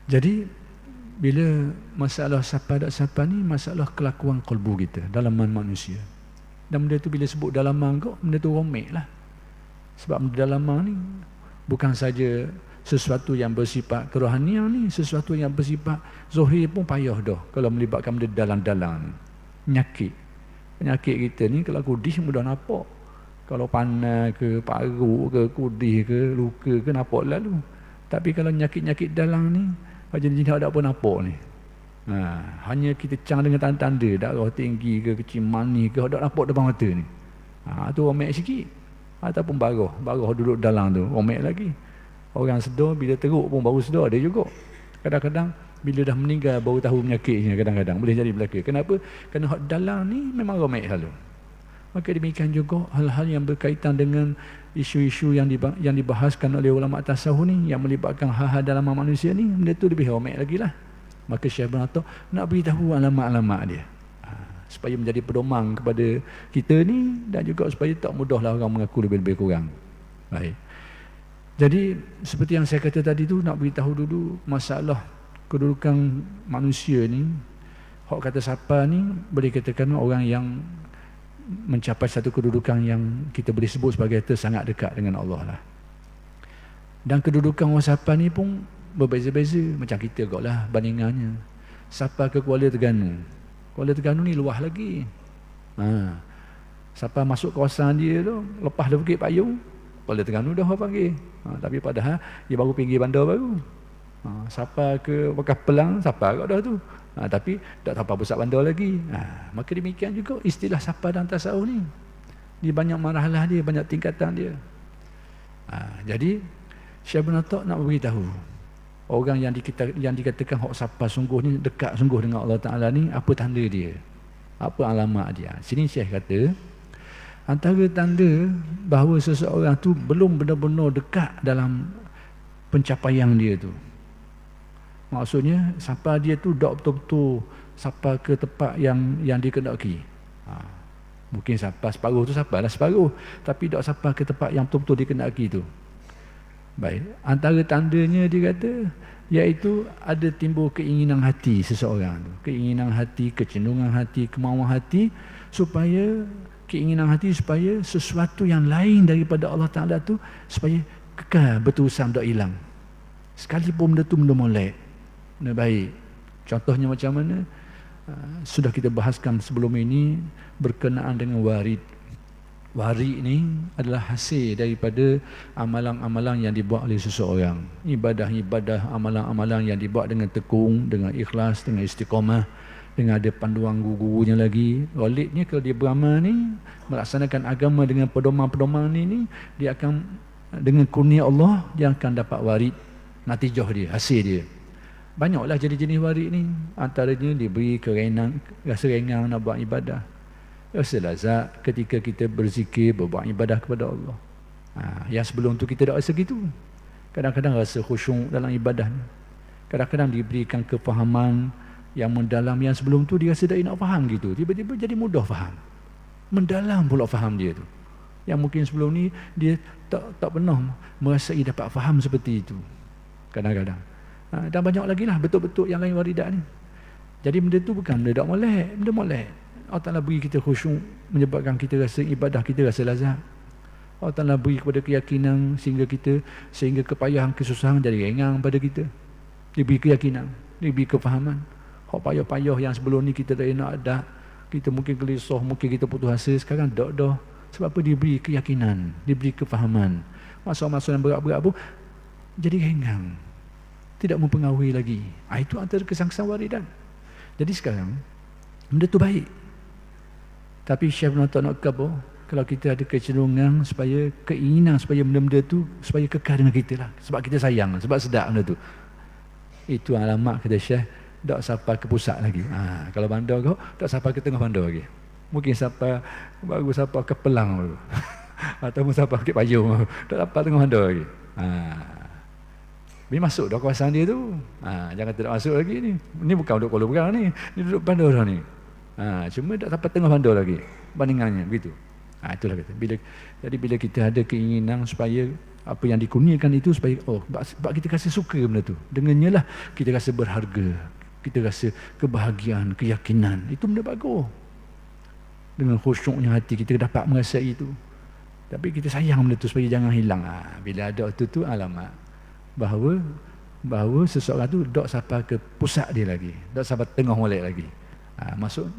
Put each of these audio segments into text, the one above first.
Jadi bila masalah sapa tak sapa ni masalah kelakuan kalbu kita, dalaman manusia. Dan benda tu bila sebut dalaman kau, benda tu romek lah. Sebab benda dalaman ni bukan saja sesuatu yang bersifat kerohanian ni, sesuatu yang bersifat zahir pun payah dah kalau melibatkan benda dalam-dalam ni. Penyakit kita ni kalau kudis mudah nampak. Kalau panas ke, paruk ke, kudis ke, luka ke, nampak lalu. Tapi kalau nyakit-nyakit dalam ni, jenis tak ada apa nampak ni. Hanya kita cang dengan tanda-tanda, darah tinggi ke, kecil manis ke, tak nampak depan mata ni. Tu romek sikit. Ataupun barah duduk dalam tu, romek lagi. Orang sedar bila teruk pun baru sedar dia juga. Kadang-kadang bila dah meninggal baru tahu penyakitnya, kadang-kadang boleh jadi belaka. Kenapa? Kerana hak dalam ni memang romek selalu. Maka demikian juga hal-hal yang berkaitan dengan isu-isu yang dibahaskan oleh ulama tasawuf ni, yang melibatkan hal-hal dalam manusia ni, benda tu lebih romek lagi lah. Maka Syekh Ibn Atta nak beritahu alamat-alamat dia, supaya menjadi pedoman kepada kita ni, dan juga supaya tak mudahlah orang mengaku lebih-lebih kurang. Baik. Jadi seperti yang saya kata tadi tu, nak beritahu dulu masalah kedudukan manusia ni. Hak kata siapa ni boleh katakan orang yang mencapai satu kedudukan yang kita boleh sebut sebagai sangat dekat dengan Allah lah. Dan kedudukan orang siapa ni pun berbeza-beza. Macam kita kot lah bandingannya. Siapa ke Kuala Terengganu, Kuala Terengganu ni luas lagi. Siapa masuk kawasan dia tu, lepas dia Bukit Payung, Kuala Terengganu dah orang panggil. Tapi padahal dia baru pinggir bandar baru. Siapa ke Bekas Pelang, siapa kat dah tu. Tapi tak sampai pusat bandar lagi. Maka demikian juga istilah siapa dalam tasawuf ni. Dia banyak marhalah dia, banyak tingkatan dia. Jadi Syekh Ibn Atta nak beritahu orang yang dikatakan hak siapa sungguh ni, dekat sungguh dengan Allah Ta'ala ni, apa tanda dia, apa alamat dia. Sini Syekh kata, antara tanda bahawa seseorang tu belum benar-benar dekat dalam pencapaian dia tu, maksudnya sampai dia tu tak betul-betul sampai ke tempat yang dikehendaki. Mungkin sampai separuh tu sampailah separuh, tapi tak sampai ke tempat yang betul-betul dikehendaki tu. Baik, antara tandanya dia kata, iaitu ada timbul keinginan hati seseorang tu, keinginan hati, kecenderungan hati, kemauan hati, supaya keinginan hati supaya sesuatu yang lain daripada Allah Ta'ala tu supaya kekal berterusan, tak hilang. Sekalipun benda tu benda molek, benda baik. Contohnya macam mana? Sudah kita bahaskan sebelum ini berkenaan dengan warid. Warid ni adalah hasil daripada amalan-amalan yang dibuat oleh seseorang. Ibadah-ibadah, amalan-amalan yang dibuat dengan tekun, dengan ikhlas, dengan istiqamah, dengan ada panduan guru-gurunya lagi. Walidnya kalau dia beramal ni, melaksanakan agama dengan pedoman-pedoman ni, dia akan dengan kurnia Allah, dia akan dapat warid, natijah dia, hasil dia. Banyaklah jenis-jenis warid ni. Antaranya diberi kerenang, rasa ringan nak buat ibadah, rasa lazat ketika kita berzikir, berbuat ibadah kepada Allah. Yang sebelum tu kita tak rasa gitu. Kadang-kadang rasa khusyuk dalam ibadah ni. Kadang-kadang diberikan kefahaman yang mendalam, yang sebelum tu dia rasa tak nak faham gitu, tiba-tiba jadi mudah faham, mendalam pula faham dia tu, yang mungkin sebelum ni dia tak pernah merasai dapat faham seperti itu kadang-kadang. Dan banyak lagi lah betul-betul yang lain waridat ni. Jadi benda tu bukan benda tak molek, benda molek. Allah Ta'ala beri kita khusyuk, menyebabkan kita rasa ibadah kita rasa lazat. Allah Ta'ala beri kepada keyakinan sehingga kepayahan, kesusahan jadi ringan pada kita. Dia beri keyakinan, dia beri kefahaman. Hak payah-payah yang sebelum ni kita tak nak ada, kita mungkin gelisah, mungkin kita putus asa, sekarang tak dah. Sebab apa? Dia beri keyakinan, dia beri kefahaman. Masa-masa yang berat-berat pun jadi ringan, tidak mempengaruhi lagi. Itu antara kesan-kesan waridan. Jadi sekarang benda tu baik. Tapi Syekh Ibn Atta nak kata, kalau kita ada kecenderungan supaya, keinginan supaya benda-benda tu supaya kekal dengan kita lah, sebab kita sayang, sebab sedap benda tu, itu alamat kata Syekh, tak sampai ke pusat lagi. Kalau bandar kau, tak sampai ke tengah bandar lagi. Mungkin sampai baru sampai ke Pelang baru. Ataupun sampai ke Bukit Payung baru. Tak sampai tengah bandar lagi. Bila masuk dah kawasan dia tu, jangan tidak masuk lagi ni. Ni bukan duduk Kuala Berang ni, ni duduk bandar dah ni. Cuma tak sampai tengah bandar lagi bandingannya begitu. Itulah kata. Bila kita ada keinginan supaya apa yang dikurniakan itu supaya sebab kita rasa suka benda tu. Dengannya lah kita rasa berharga, kita rasa kebahagiaan, keyakinan. Itu benda bagus. Dengan khusyuknya hati kita dapat merasai itu. Tapi kita sayang benda tu supaya jangan hilang. Bila ada waktu tu alamak bahawa seseorang tu dok sampai ke pusat dia lagi, dok sampai tengah molek lagi.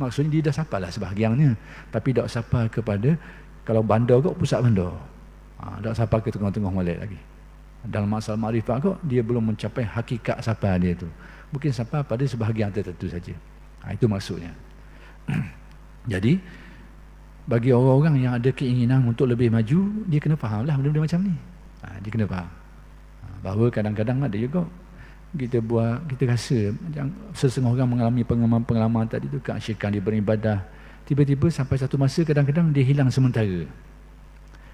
Maksudnya dia dah sampai lah sebahagiannya, tapi dok sampai kepada kalau bandar kok pusat bandar. Dok sampai ke tengah-tengah molek lagi. Dalam masalah makrifat kok dia belum mencapai hakikat sampai dia tu. Mungkin sampai pada sebahagian tertentu saja. Itu maksudnya. Jadi bagi orang-orang yang ada keinginan untuk lebih maju, dia kena fahamlah benda-benda macam ni. Dia kena faham bahawa kadang-kadang ada juga kita rasa macam sesetengah orang mengalami pengalaman tadi tu, keasyikan dia beribadah, tiba-tiba sampai satu masa kadang-kadang dia hilang sementara.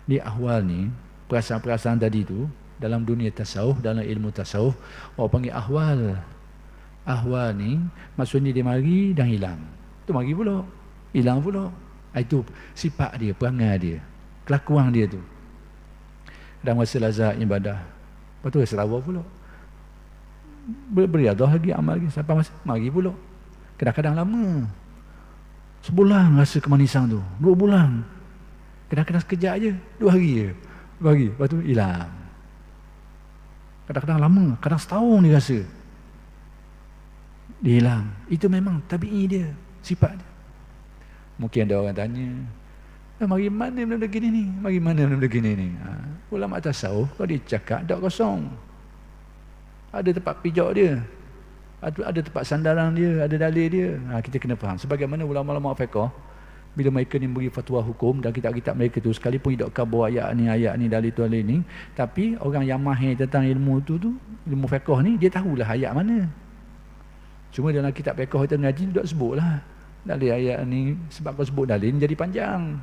Di ahwal ni, perasaan-perasaan tadi tu dalam dunia tasawuf, dalam ilmu tasawuf, orang panggil ahwal. Ahwal ni maksudnya dia mari dan hilang. Tu mari pula, hilang pula. Itu sifat dia, perangai dia, kelakuan dia tu. Dan masa lazat ibadah, lepas tu rasa lawa pula. Beriadah lagi, amal lagi, sampai masa mari pula. Kadang-kadang lama, sebulan rasa kemanisan tu, 2 bulan, kadang-kadang sekejap je, 2 hari je, 2 hari, lepas tu hilang. Kadang-kadang lama, kadang setahun dia rasa dia hilang. Itu memang tabi'i dia, sifat dia. Mungkin ada orang tanya, mari mana benda gini ni, mari mana benda gini ni. Ulama tasawuf kalau dia cakap tak kosong, ada tempat pijak dia, ada tempat sandaran dia, ada dalil dia. Kita kena faham. Sebagaimana ulama-ulama fiqh bila mereka ni beri fatwa hukum dan kitab-kitab mereka tu sekalipun tidak kabur ayat ni dalil tu dalil ni, tapi orang yang mahir tentang ilmu tu ilmu fiqh ni, dia tahulah ayat mana. Cuma dalam kitab fiqh kita ngaji tak sebutlah dalil ayat ni, sebab kalau sebut dalil ni jadi panjang.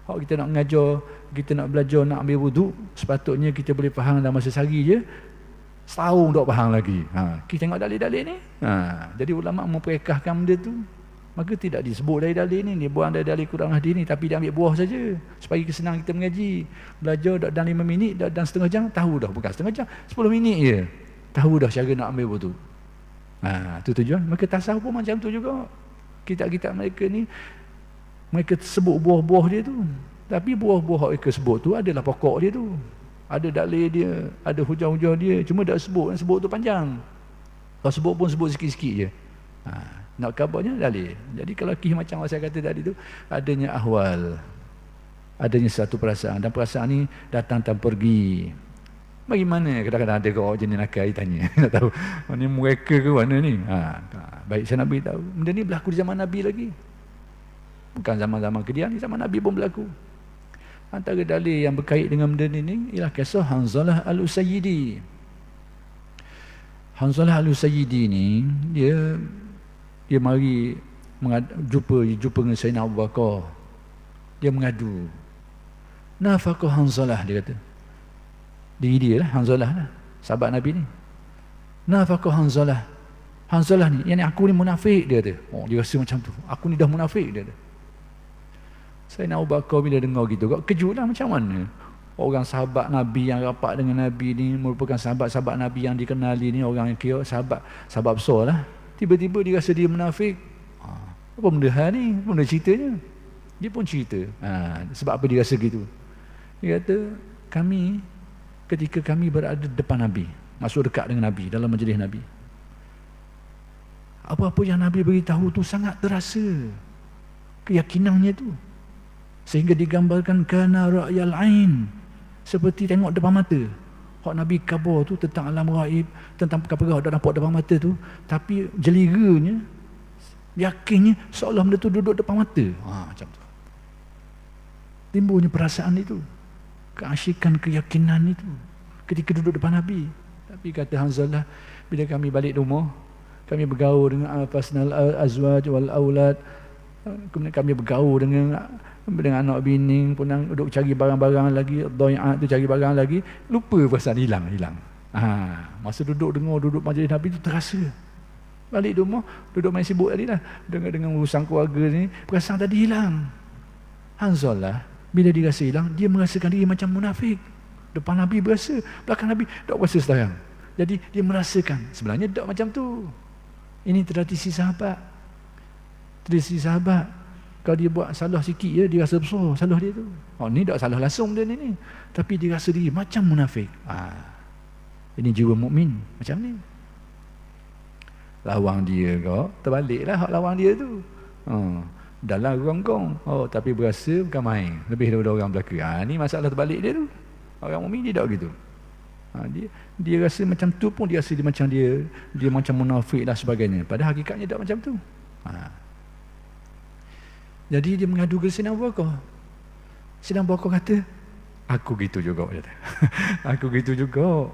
Kalau kita nak mengajar, kita nak belajar, nak ambil wuduk, sepatutnya kita boleh faham dalam masa sehari je, setahun tak faham lagi. Kita tengok dalil-dalil ni. Jadi ulama memperekahkan benda tu, maka tidak disebut dalil-dalil ni, dia buang dalil Quran hadis ni, tapi dia ambil buah saja supaya senang kita mengaji. Belajar dalam 5 minit, dalam setengah jam tahu dah, bukan setengah jam, 10 minit je tahu dah cara nak ambil wuduk. Itu tujuan. Maka tasawuf pun macam tu juga. Kitab-kitab mereka ni, mereka sebut buah-buah dia tu, tapi buah-buah mereka sebut tu adalah pokok dia tu, ada dalil dia, ada hujah-hujah dia, cuma tak sebut tu panjang. Kalau sebut pun sebut sikit-sikit je. Nak kabarnya dalil. Jadi kalau macam saya kata tadi tu, adanya ahwal, adanya satu perasaan, dan perasaan ni datang dan pergi. Bagaimana kadang-kadang ada orang jenis nakal tanya, nak tahu ni mereka ke mana ni. Baik, saya nak beritahu, benda ni berlaku di zaman Nabi lagi, bukan zaman-zaman kemudian, di zaman Nabi pun berlaku. Antara dalil yang berkait dengan benda ni ialah kisah Hanzalah Al-Usayyidi. Hanzalah Al-Usayyidi ni dia mari jumpa dengan Sayyidina Abu Bakar. Dia mengadu. Nafaqah Hanzalah, dia kata. Diri dia lah, Hanzalah lah, sahabat Nabi ni. Nafaqah Hanzalah. Hanzalah ni, yang aku ni munafik, dia kata. Dia rasa macam tu. Aku ni dah munafik, dia kata. Sayyidina Abu Bakar bila dengar gitu, kejut lah macam mana. Orang sahabat Nabi yang rapat dengan Nabi ni, merupakan sahabat-sahabat Nabi yang dikenali ni, orang yang kira sahabat besar lah. Tiba-tiba dia rasa dia munafik. Apa benda hal ni? Apa benda ceritanya? Dia pun cerita. Sebab apa dia rasa gitu? Dia kata, ketika kami berada depan Nabi, masuk dekat dengan Nabi, dalam majlis Nabi, apa-apa yang Nabi beritahu tu sangat terasa keyakinannya tu, sehingga digambarkan kana ra'yal ain, seperti tengok depan mata. Hak Nabi khabar tu tentang alam gaib, tentang perkara dah nampak depan mata tu, tapi jeliranya, yakinnya seolah benda tu duduk depan mata. Macam tu timbulnya perasaan itu, keasyikan, keyakinan itu ketika duduk depan Nabi. Tapi kata Hanzalah, bila kami balik rumah, kami bergaul dengan al-fasnal azwaj wal aulad, kemudian kami bergaul dengan anak bini, pun duduk cari barang-barang lagi, dhai'at tu cari barang lagi, lupa perasaan hilang. Masa duduk majlis Nabi tu terasa. Balik rumah, duduk main sibuk tadi lah dengan urusan keluarga ni, perasaan tadi hilang. Hanzalah Bila dia rasa hilang, dia merasakan diri macam munafik. Depan Nabi berasa, belakang Nabi tak berasa sekarang. Jadi dia merasakan sebenarnya tak macam tu. Ini tradisi sahabat. Tradisi sahabat, kalau dia buat salah sikit je, dia rasa besar salah dia tu. Ni tak salah langsung dia ni. Tapi dia rasa diri macam munafik. Ini jiwa mukmin macam ni. Lawang dia kau, terbaliklah hak lawang dia tu. Dalam gonggong. Tapi berasa bukan main. Lebih daripada orang belaka. Ni masalah terbalik dia tu. Orang mukmin dia tak begitu. Dia rasa macam tu pun dia rasa dia macam munafik dan sebagainya. Padahal hakikatnya tak macam tu. Jadi dia mengadu ke Sayyidina Abu Bakar. Sayyidina Abu Bakar kata, aku gitu juga. Aku gitu juga.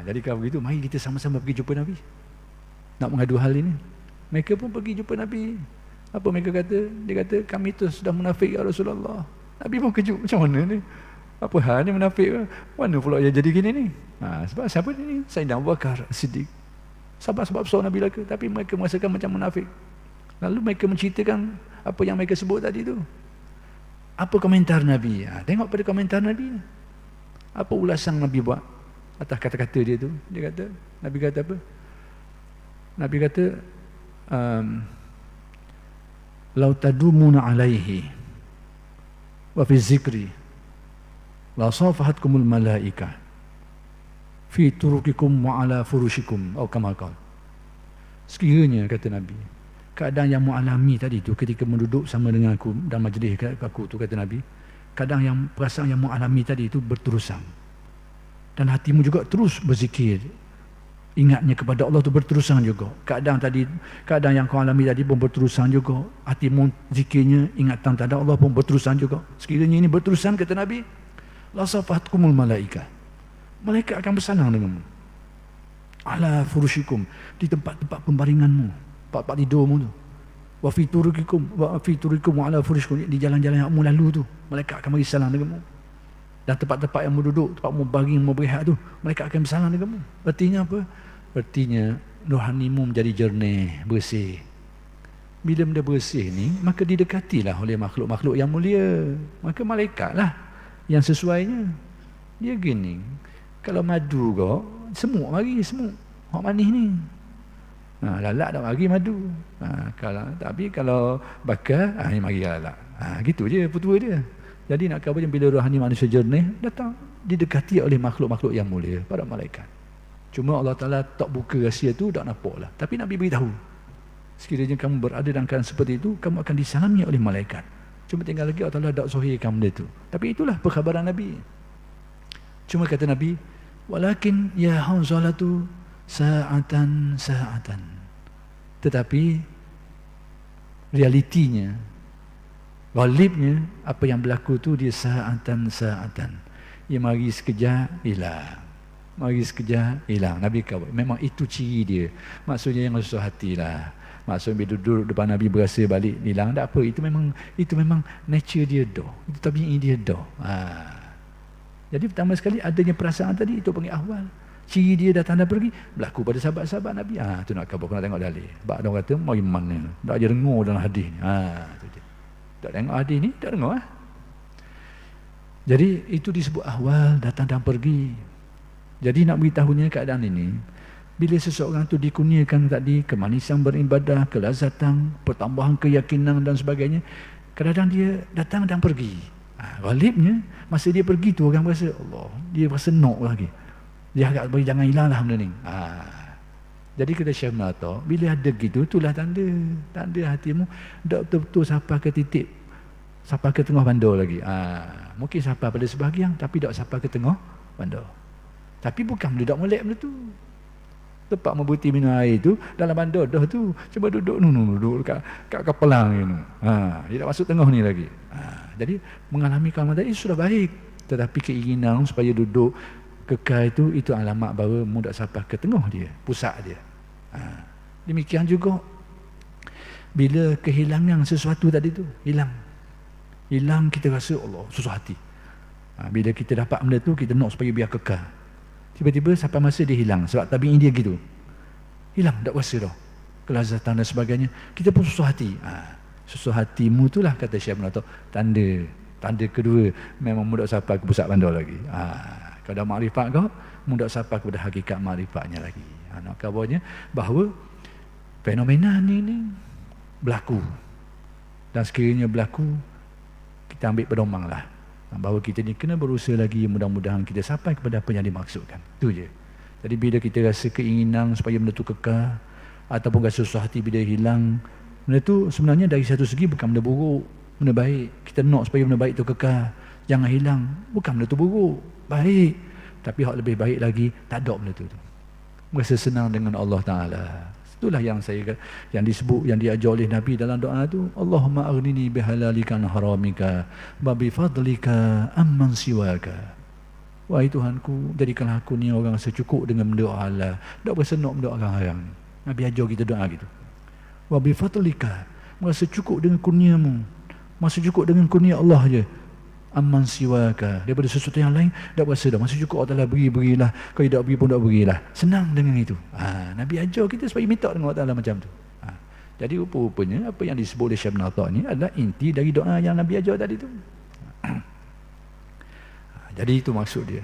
Jadi kalau begitu, mari kita sama-sama pergi jumpa Nabi. Nak mengadu hal ini. Mereka pun pergi jumpa Nabi. Apa mereka kata? Dia kata, kami tu sudah munafik ya Rasulullah. Nabi pun kejut, macam mana ni? Apa hal ni munafik? Mana pula dia jadi gini ni? Sebab siapa ni? Sayyidina Abu Bakar Siddiq. Sahabat-sahabat besar Nabi laka, tapi mereka merasakan macam munafik. Lalu mereka menceritakan apa yang mereka sebut tadi tu. Apa komentar Nabi? Tengok pada komentar Nabi. Apa ulasan Nabi buat atas kata-kata dia tu? Dia kata, Nabi kata apa? Nabi kata, "Lau tadumuna alaihi wa fi zikri la safahatkumul malaika fi turukikum wa ala furushikum." Kama qala. Sekiranya kata Nabi, keadaan yang mu'alami tadi tu ketika menduduk sama dengan aku dan majlis aku tu, kata Nabi, kadang yang perasaan yang mu'alami tadi itu berterusan dan hatimu juga terus berzikir, ingatnya kepada Allah tu berterusan juga. Keadaan yang kau alami tadi pun berterusan juga, hatimu zikirnya, ingatan pada Allah pun berterusan juga. Sekiranya ini berterusan, kata Nabi, la safatkumul malaika, malaikat akan bersalang denganmu, ala furushikum, di tempat-tempat pembaringanmu, tempat tidurmu tu, wa fi turikum wa ala furushikum, di jalan-jalan yang kamu lalu tu, malaikat akan beri salam denganmu. Dan tempat-tempat yang duduk, tempat baring, berehat tu, malaikat akan bersalam denganmu. Artinya apa? Artinya rohanimu menjadi jernih, bersih. Bila benda bersih ni, maka didekatilah oleh makhluk-makhluk yang mulia. Maka malaikatlah yang sesuainya. Dia gini, kalau madu kau, semut mari, semut hak manis ni. Lalak tak mari madu. Tapi kalau bakar, ni mari lalak. Gitu je petua dia. Jadi nak kata bila rohani manusia jernih datang, didekati oleh makhluk-makhluk yang mulia, para malaikat. Cuma Allah Ta'ala tak buka rahsia tu, tak nampak lah. Tapi Nabi beritahu, sekiranya kamu berada dalam keadaan seperti itu, kamu akan disalami oleh malaikat. Cuma tinggal lagi Allah Ta'ala tak zahirkan benda tu. Tapi itulah perkhabaran Nabi. Cuma kata Nabi, walakin ya Hanzalatu sa'atan. Tetapi realitinya, ghalibnya, apa yang berlaku tu dia sa'atan. Ia mari sekejap hilang. Mari sekejap hilang. Nabi kata memang itu ciri dia. Maksudnya yang susah hatilah. Maksudnya bila duduk depan Nabi berasa balik hilang, tak apa, itu memang nature dia dah. Itu tabi'i dia dah. Jadi pertama sekali adanya perasaan tadi, itu panggil ahwal. Ciri dia datang dan pergi berlaku pada sahabat-sahabat Nabi. Tu nak khabar, nak tengok dalil. Sebab orang kata mari mana. Tak aja dengar dalam hadis ni. Tu dia. Tak tengok hadis ni, tak dengar. Jadi itu disebut ahwal, datang dan pergi. Jadi nak beritahunya keadaan ini, bila seseorang tu dikurniakan tadi kemanisan beribadah, kelazatan, pertambahan keyakinan dan sebagainya, kadang-kadang dia datang dan pergi. Ghalibnya masa dia pergi tu orang rasa Allah, dia rasa nak lagi. Dia agak bagi jangan hilanglah benda ni. Jadi kata Syekh Melata, bila ada gitu, itulah tanda hatimu tak betul-betul sampai ke titik, sampai ke tengah bandar lagi. Mungkin sampai pada sebahagian, tapi tak sampai ke tengah bandar. Tapi bukan benda tak molek benda tu. Tempat membuti minum air tu dalam bandar dah tu, cuba duduk kat kapelang ni. Dia tak masuk tengah ni lagi. Jadi mengalami keamanan tadi sudah baik, tetapi keinginan supaya duduk kekal itu alamat bahawa mu tak sampai ke tengah dia, pusat dia. Demikian juga bila kehilangan sesuatu tadi tu, hilang kita rasa Allah susah hati. Bila kita dapat benda tu, kita nak supaya biar kekal. Tiba-tiba sampai masa dia hilang, sebab tabi'i dia gitu, hilang, tak rasa dah kelazatan dan sebagainya, kita pun susah hati. Susah hatimu itulah kata Syekh Melata, tanda Tanda kedua, memang mudah sampai ke pusat bandar lagi. Kalau dah makrifat kau, mudah sampai kepada hakikat makrifatnya lagi. Nak kabarnya bahawa fenomena ni berlaku. Dan sekiranya berlaku, kita ambil pedomang lah. Bahawa kita ni kena berusaha lagi, mudah-mudahan kita sampai kepada apa yang dimaksudkan. Itu je. Jadi bila kita rasa keinginan supaya benda tu kekal, ataupun rasa susah hati bila hilang, benda tu sebenarnya dari satu segi bukan benda buruk, benda baik. Kita nak supaya benda baik tu kekal, jangan hilang. Bukan benda tu buruk, baik. Tapi hak lebih baik lagi, tak ada benda tu. Merasa senang dengan Allah Ta'ala. Itulah yang disebut, yang diajar oleh Nabi dalam doa tu. Allahumma aghnini bihalalika an haramika wa bifadlika amman siwaka. Wahai Tuhanku, jadikanlah aku ni orang secukup dengan benda halal, tak bersenok benda orang haram. Nabi ajar kita doa gitu. Wa bifadlika, merasa cukup dengan kurniamu, merasa cukup dengan kurnia Allah je. Amman siwaka, daripada sesuatu yang lain tak berasa dah, masih cukup Allah Ta'ala berilah, kalau tak beri pun tak berilah. Senang dengan itu. Nabi ajar kita supaya minta dengan Allah Ta'ala macam tu. Jadi rupa-rupanya apa yang disebut oleh Syekh Ibn Athar ni adalah inti dari doa yang Nabi ajar tadi tu. Jadi itu maksud dia.